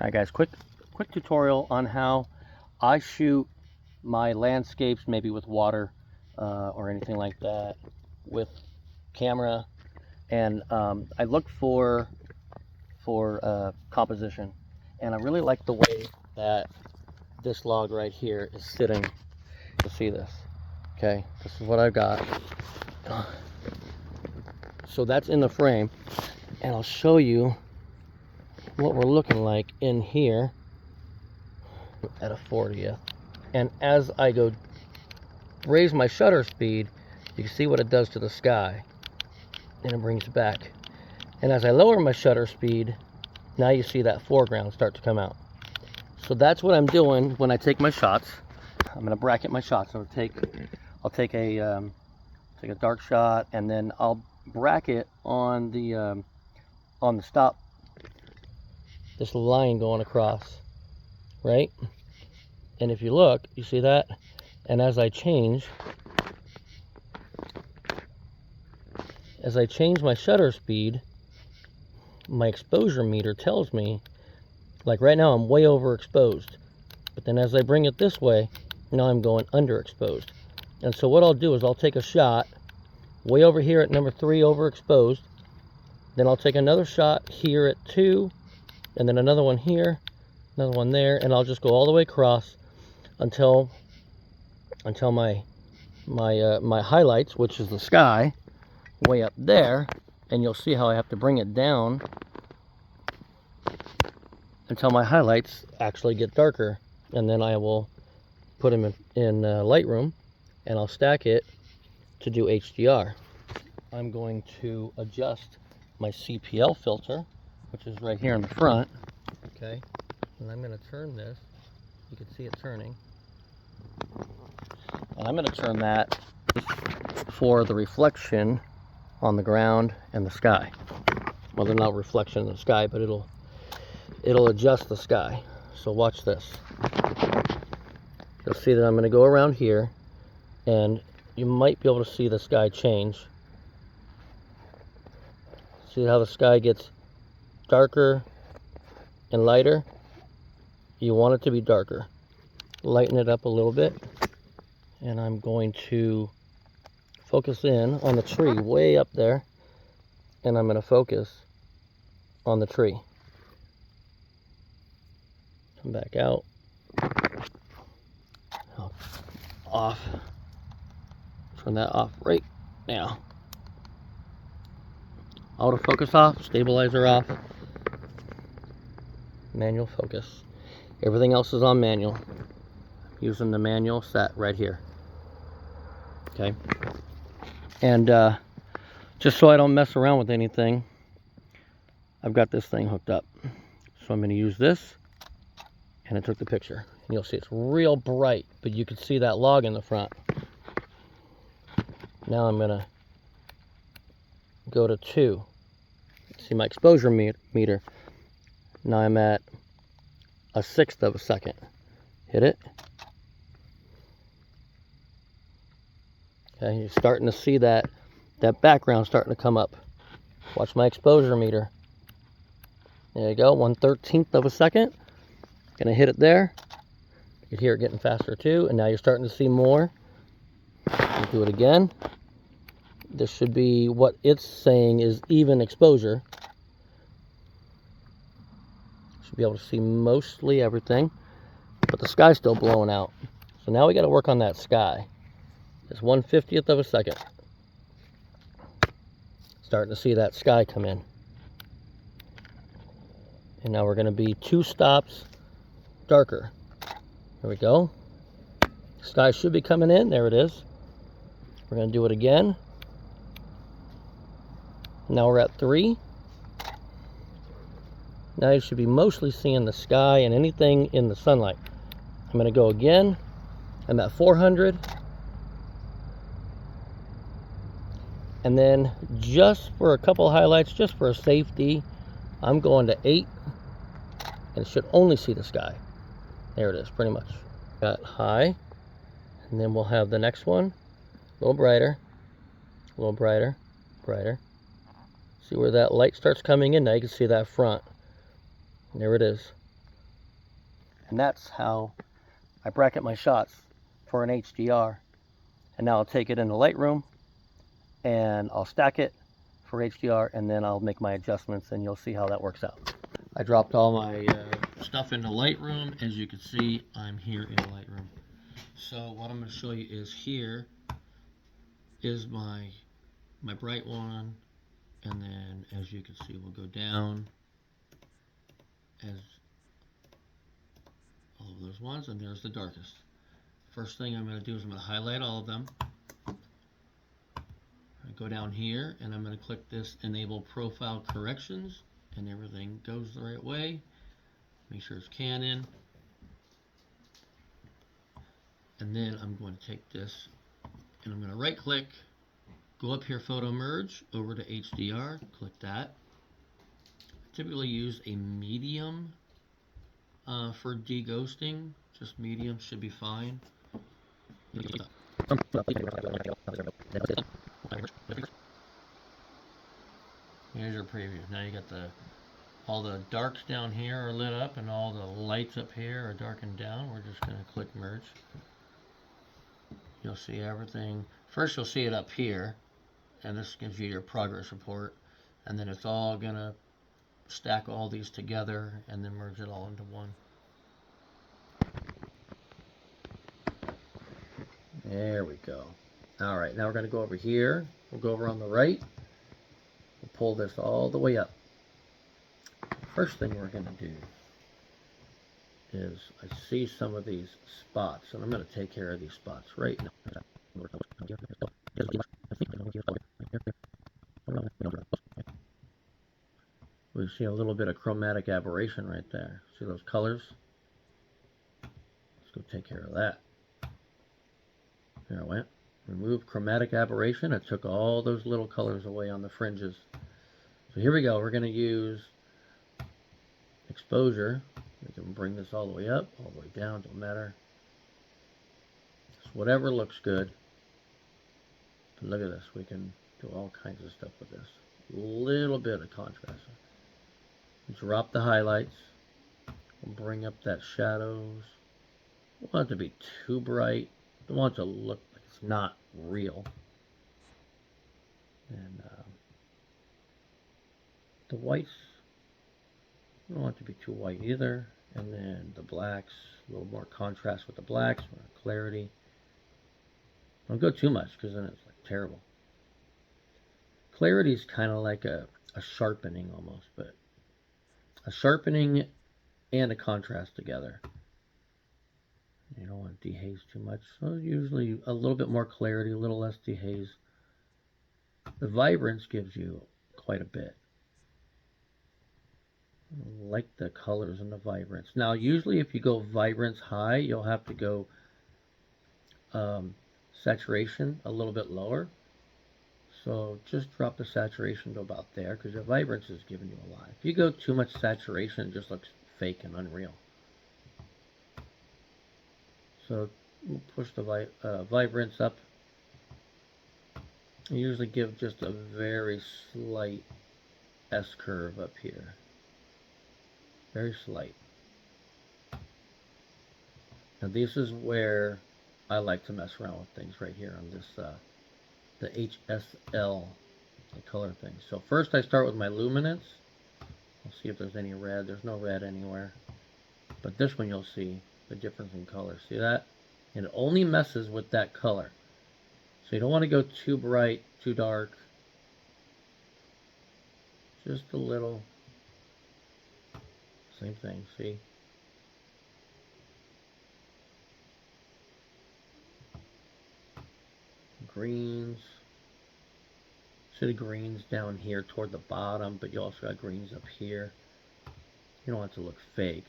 Alright guys, quick tutorial on how I shoot my landscapes, maybe with water or anything like that, with camera. And I look for composition, and I really like the way that this log right here is sitting. You'll see this. Okay, this is what I've got. So that's in the frame, and I'll show you what we're looking like in here at a 40th. And as I go raise my shutter speed, you can see what it does to the sky, and it brings it back. And as I lower my shutter speed, now you see that foreground start to come out. So that's what I'm doing when I take my shots. I'm going to bracket my shots. So I'll take a dark shot, and then I'll bracket on the stop, this line going across, right? And if you look, you see that? And as I change my shutter speed, my exposure meter tells me, like right now I'm way overexposed, but then as I bring it this way, now I'm going underexposed. And so what I'll do is I'll take a shot way over here at number 3, overexposed, then I'll take another shot here at 2, and then another one here, another one there, and I'll just go all the way across until my highlights, which is the sky, way up there. And you'll see how I have to bring it down until my highlights actually get darker, and then I will put them in Lightroom, and I'll stack it to do HDR. I'm going to adjust my CPL filter, which is right here in the front. Okay, and I'm going to turn this. You can see it turning, and I'm going to turn that for the reflection on the ground and the sky. Well, they're not reflection in the sky, but it'll adjust the sky. So watch this. You'll see that I'm going to go around here, and you might be able to see the sky change. See how the sky gets darker and lighter? You want it to be darker. Lighten it up a little bit, and I'm going to focus in on the tree way up there, and I'm going to focus on the tree. Come back out. Off. Turn that off right now. Autofocus off, stabilizer off, manual focus. Everything else is on manual. Using the manual set right here. Okay. And just so I don't mess around with anything, I've got this thing hooked up. So I'm going to use this, and I took the picture. And you'll see it's real bright, but you can see that log in the front. Now I'm going to go to 2. See my exposure meter. Now I'm at 1/6 of a second. Hit it. Okay, you're starting to see that background starting to come up. Watch my exposure meter. There you go, 1/13 of a second. Gonna hit it there. You can hear it getting faster too, and now you're starting to see more. We'll do it again. This should be what it's saying is even exposure. Should be able to see mostly everything, but the sky's still blowing out. So now we got to work on that sky. It's 1/50th of a second. Starting to see that sky come in. And now we're going to be 2 stops darker. There we go. Sky should be coming in. There it is. We're going to do it again. Now we're at 3. Now you should be mostly seeing the sky and anything in the sunlight. I'm going to go again. I'm at 400. And then just for a couple highlights, just for safety, I'm going to 8. And it should only see the sky. There it is, pretty much. Got high. And then we'll have the next one. A little brighter. A little brighter. Brighter. See where that light starts coming in? Now you can see that front. There it is. And that's how I bracket my shots for an HDR. And now I'll take it into Lightroom and I'll stack it for HDR, and then I'll make my adjustments, and you'll see how that works out. I dropped all my stuff into Lightroom. As you can see, I'm here in Lightroom. So what I'm going to show you is here is my bright one, and then as you can see, we'll go down as all of those ones, and there's the darkest. First thing I'm going to do is I'm going to highlight all of them. I go down here and I'm going to click this enable profile corrections, and everything goes the right way. Make sure it's Canon. And then I'm going to take this and I'm going to right click, go up here, photo merge, over to HDR, click that. I typically use a medium for deghosting. Just medium should be fine. Here's your preview. Now you got all the darks down here are lit up and all the lights up here are darkened down. We're just going to click merge. You'll see everything. First you'll see it up here, and this gives you your progress report, and then it's all going to stack all these together and then merge it all into one. There we go. Alright, now we're going to go over here. We'll go over on the right. We'll pull this all the way up. First thing we're going to do is, I see some of these spots, and I'm going to take care of these spots right now. We see a little bit of chromatic aberration right there. See those colors? Let's go take care of that. There it went. Remove chromatic aberration. It took all those little colors away on the fringes. So here we go. We're going to use exposure. We can bring this all the way up, all the way down, don't matter. Just whatever looks good. But look at this. We can do all kinds of stuff with this. A little bit of contrast. Drop the highlights. We'll bring up that shadows. Don't want it to be too bright. Don't want it to look like it's not real. And the whites, don't want it to be too white either. And then the blacks, a little more contrast with the blacks, more clarity. Don't go too much because then it's like terrible. Clarity is kind of like a sharpening almost, but a sharpening and a contrast together. You don't want to dehaze too much, so usually a little bit more clarity, a little less dehaze. The vibrance gives you quite a bit. I like the colors and the vibrance. Now usually if you go vibrance high, you'll have to go saturation a little bit lower. So just drop the saturation to about there, because your vibrance is giving you a lot. If you go too much saturation, it just looks fake and unreal. So we'll push the vibrance up. I usually give just a very slight S-curve up here. Very slight. Now this is where I like to mess around with things right here on this, the HSL, the color thing. So first I start with my luminance. I'll see if there's any red. There's no red anywhere. But this one you'll see the difference in color. See that? And it only messes with that color. So you don't want to go too bright, too dark. Just a little. Same thing, see? Greens. See the greens down here toward the bottom, but you also got greens up here. You don't want it to look fake.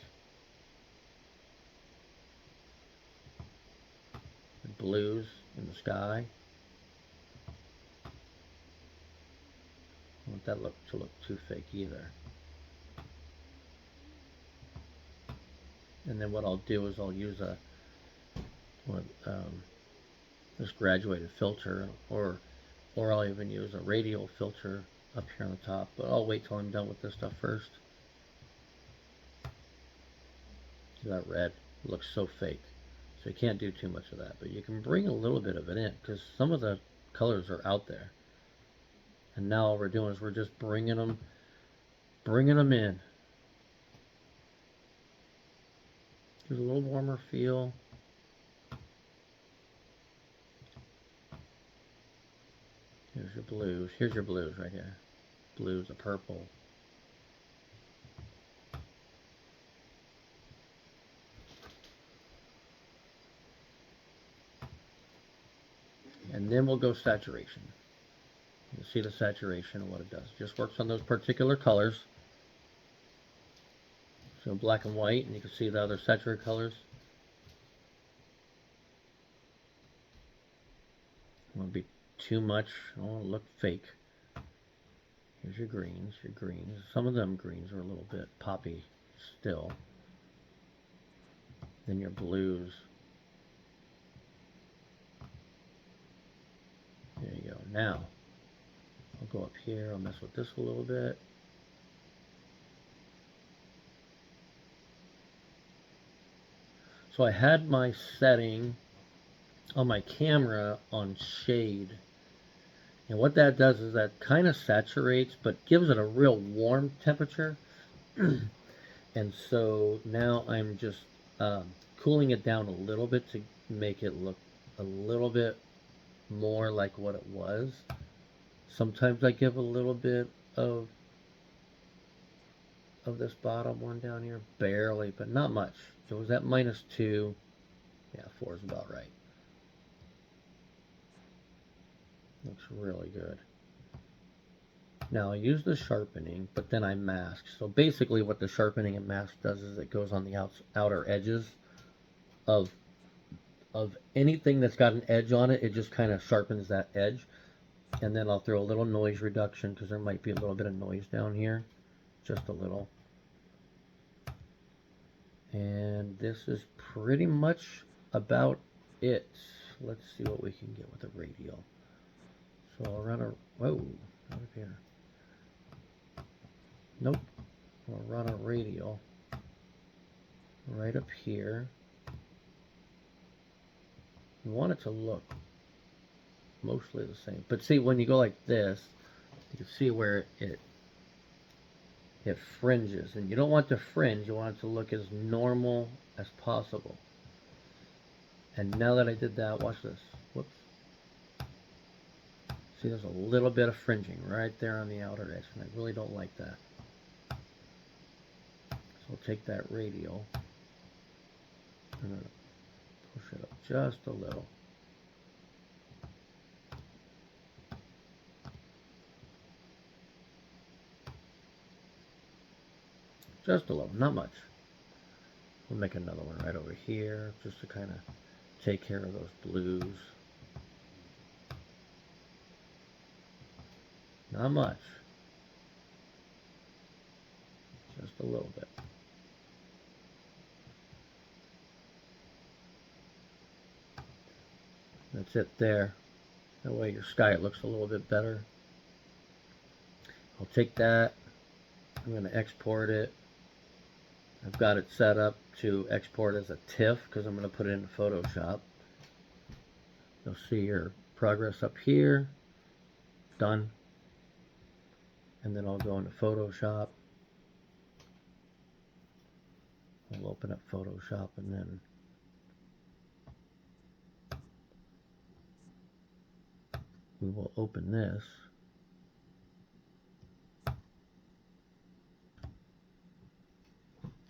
Blues in the sky. I don't want that to look too fake either. And then what I'll do is I'll use this graduated filter, or I'll even use a radial filter up here on the top. But I'll wait till I'm done with this stuff first. See that red? It looks so fake. So you can't do too much of that, but you can bring a little bit of it in because some of the colors are out there. And now all we're doing is we're just bringing them in. Gives a little warmer feel. Here's your blues. Here's your blues right here. Blues, a purple. And then we'll go saturation. You'll see the saturation and what it does. It just works on those particular colors. So black and white, and you can see the other saturated colors. It won't be too much. I don't want to look fake. Here's your greens, your greens. Some of them greens are a little bit poppy still. Then your blues. There you go. Now, I'll go up here. I'll mess with this a little bit. So I had my setting on my camera on shade. And what that does is that kind of saturates, but gives it a real warm temperature. And so now I'm just cooling it down a little bit to make it look a little bit more like what it was. Sometimes I give a little bit of this bottom one down here, barely, but not much. It was at -2. Yeah, 4 is about right. Looks really good. Now I use the sharpening, but then I mask. So basically what the sharpening and mask does is it goes on the outer edges of anything that's got an edge on it. It just kind of sharpens that edge. And then I'll throw a little noise reduction because there might be a little bit of noise down here. Just a little. And this is pretty much about it. Let's see what we can get with the radial. So I'll run a, whoa, not up here. Nope. I'll run a radial right up here. You want it to look mostly the same. But see, when you go like this, you can see where it fringes. And you don't want to fringe, you want it to look as normal as possible. And now that I did that, watch this. Whoops. See, there's a little bit of fringing right there on the outer edge, and I really don't like that. So I'll take that radial. I'm going to push it up just a little. Just a little, not much. We'll make another one right over here, just to kind of take care of those blues. Not much. Just a little bit. That's it there. That way your sky looks a little bit better. I'll take that. I'm going to export it. I've got it set up to export as a TIFF because I'm going to put it into Photoshop. You'll see your progress up here. Done. And then I'll go into Photoshop. I'll open up Photoshop and then we will open this.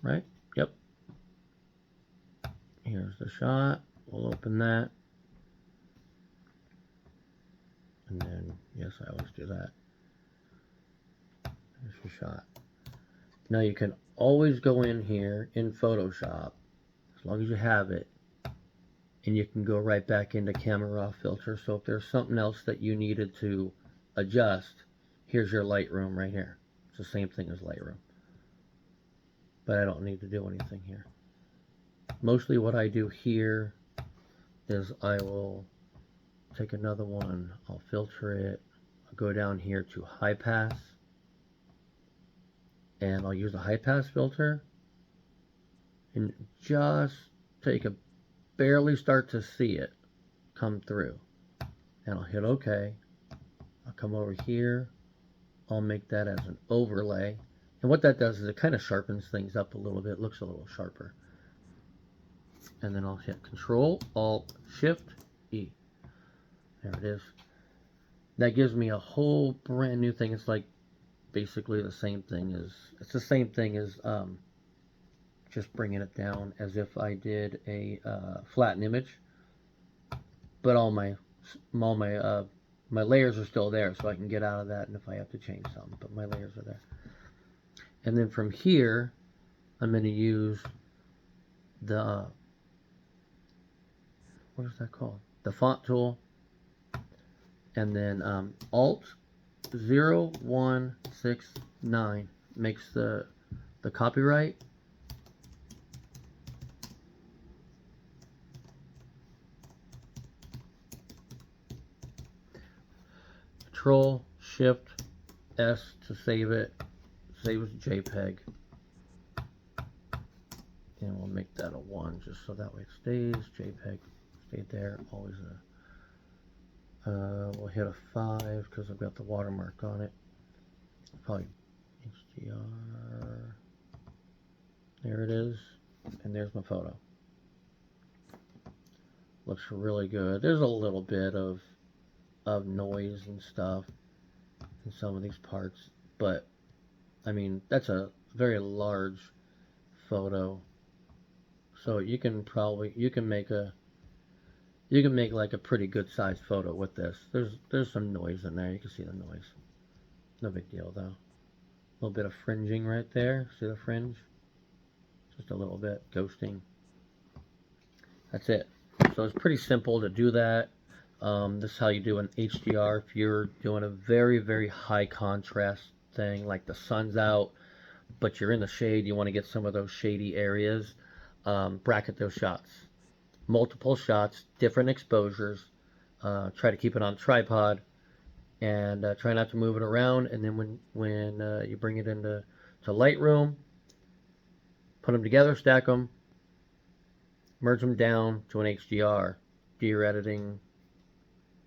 Right? Yep. Here's the shot. We'll open that. And then, yes, I always do that. There's your shot. Now you can always go in here in Photoshop, as long as you have it, and you can go right back into camera raw filter. So if there's something else that you needed to adjust, here's your Lightroom right here. It's the same thing as Lightroom. But I don't need to do anything here. Mostly what I do here is I will take another one, I'll filter it, I'll go down here to high pass, and I'll use a high pass filter, and just till you can barely start to see it come through. And I'll hit OK. I'll come over here. I'll make that as an overlay. And what that does is it kind of sharpens things up a little bit. It looks a little sharper. And then I'll hit Control, Alt, Shift, E. There it is. That gives me a whole brand new thing. It's like basically the same thing as, just bringing it down as if I did a flatten image. But all my layers are still there, so I can get out of that, and if I have to change something, but my layers are there. And then from here, I'm going to use the, what is that called? The font tool, and then Alt 0169 makes the copyright. Control Shift S to save it. Save as JPEG. And we'll make that a 1 just so that way it stays. JPEG stayed there. Always we'll hit a 5 because I've got the watermark on it. Probably HDR. There it is. And there's my photo. Looks really good. There's a little bit of noise and stuff in some of these parts, but I mean, that's a very large photo, so you can make like a pretty good sized photo with this. There's some noise in there. You can see the noise. No big deal though. A little bit of fringing right there. See the fringe? Just a little bit ghosting. That's it. So it's pretty simple to do that. This is how you do an HDR if you're doing a very, very high contrast thing, like the sun's out, but you're in the shade. You want to get some of those shady areas. Bracket those shots. Multiple shots, different exposures. Try to keep it on tripod, and try not to move it around. And then when you bring it into Lightroom, put them together, stack them, merge them down to an HDR, do your editing,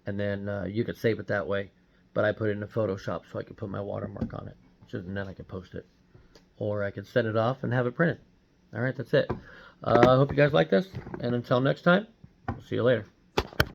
and then you could save it that way. But I put it into Photoshop so I could put my watermark on it, and then I could post it, or I could send it off and have it printed. All right, that's it. I hope you guys like this, and until next time, I'll see you later.